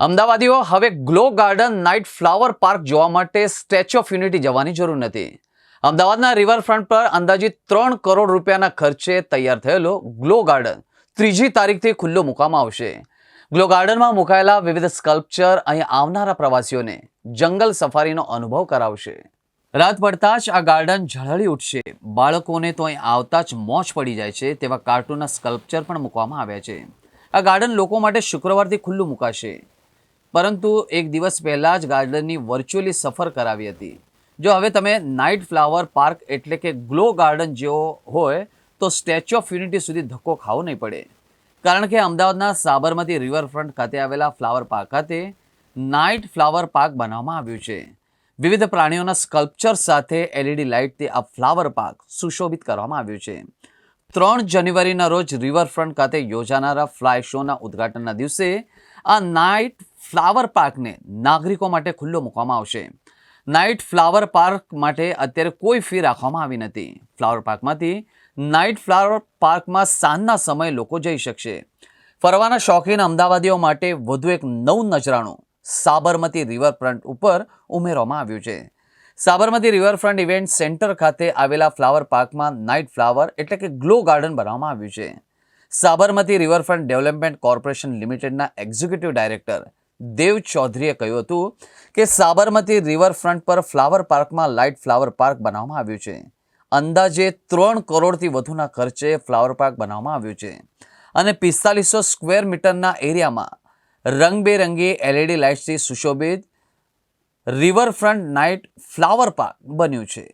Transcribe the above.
અમદાવાદીઓ હવે glow garden night flower park જોવા માટે સ્ટેચ્યુ ઓફ યુનિટી જવાની જરૂર નથી. અમદાવાદના રિવરફ્રન્ટ પર અંદાજિત 3 કરોડ રૂપિયાના ખર્ચે તૈયાર થયેલો ગ્લો ગાર્ડન 3જી તારીખથી ખુલ્લો મૂકવામાં આવશે. ગ્લો ગાર્ડનમાં મુકાયેલા વિવિધ સ્કલ્પચર અહીં આવનારા પ્રવાસીઓને જંગલ સફારીનો અનુભવ કરાવશે. રાત પડતા જ આ ગાર્ડન ઝળહળી ઉઠશે. બાળકોને તો અહીં આવતા જ મોજ પડી જાય છે તેવા કાર્ટૂનના સ્કલ્પચર પણ મૂકવામાં આવ્યા છે. આ ગાર્ડન લોકો માટે શુક્રવારથી ખુલ્લું મુકાશે, પરંતુ એક દિવસ પહેલાં જ ગાર્ડનની વર્ચ્યુઅલી સફર કરાવી હતી. જો હવે તમે નાઇટ ફ્લાવર પાર્ક એટલે કે ગ્લો ગાર્ડન જેવો હોય તો સ્ટેચ્યુ ઓફ યુનિટી સુધી ધક્કો ખાવો નહીં પડે, કારણ કે અમદાવાદના સાબરમતી રિવરફ્રન્ટ ખાતે આવેલા ફ્લાવર પાર્ક ખાતે નાઇટ ફ્લાવર પાર્ક બનાવવામાં આવ્યું છે. વિવિધ પ્રાણીઓના સ્કલ્પચર સાથે LED લાઇટથી આ ફ્લાવર પાર્ક સુશોભિત કરવામાં આવ્યું છે. 3 જાન્યુઆરીના રોજ રિવરફ્રન્ટ ખાતે યોજાનારા ફ્લાય શોના ઉદ્ઘાટનના દિવસે આ નાઇટ ફ્લાવર પાર્કને નાગરિકો માટે ખુલ્લો મૂકવામાં આવશે. નાઇટ ફ્લાવર પાર્ક માટે અત્યારે કોઈ ફી રાખવામાં આવી નથી. ફ્લાવર પાર્કમાંથી નાઇટ ફ્લાવર પાર્કમાં સાંજના સમયે લોકો જઈ શકશે. ફરવાના શોખીન અમદાવાદીઓ માટે વધુ એક નવું નજરાણું સાબરમતી રિવરફ્રન્ટ ઉપર ઉમેરવામાં આવ્યું છે. સાબરમતી રિવરફ્રન્ટ ઇવેન્ટ સેન્ટર ખાતે આવેલા ફ્લાવર પાર્કમાં નાઇટ ફ્લાવર એટલે કે ગ્લો ગાર્ડન બનાવવામાં આવ્યું છે. સાબરમતી રિવરફ્રન્ટ ડેવલપમેન્ટ કોર્પોરેશન લિમિટેડના એક્ઝિક્યુટિવ ડાયરેક્ટર દેવ ચૌધરીએ કહ્યું હતું કે સાબરમતી રિવરફ્રન્ટ પર ફ્લાવર પાર્કમાં લાઇટ ફ્લાવર પાર્ક બનાવવામાં આવ્યું છે. અંદાજે 3 કરોડથી વધુના ખર્ચે ફ્લાવર પાર્ક બનાવવામાં આવ્યું છે અને 4500 સ્ક્વેર મીટરના એરિયામાં રંગબેરંગી LED લાઇટ્સથી સુશોભિત રિવરફ્રન્ટ નાઇટ ફ્લાવર પાર્ક બન્યું છે.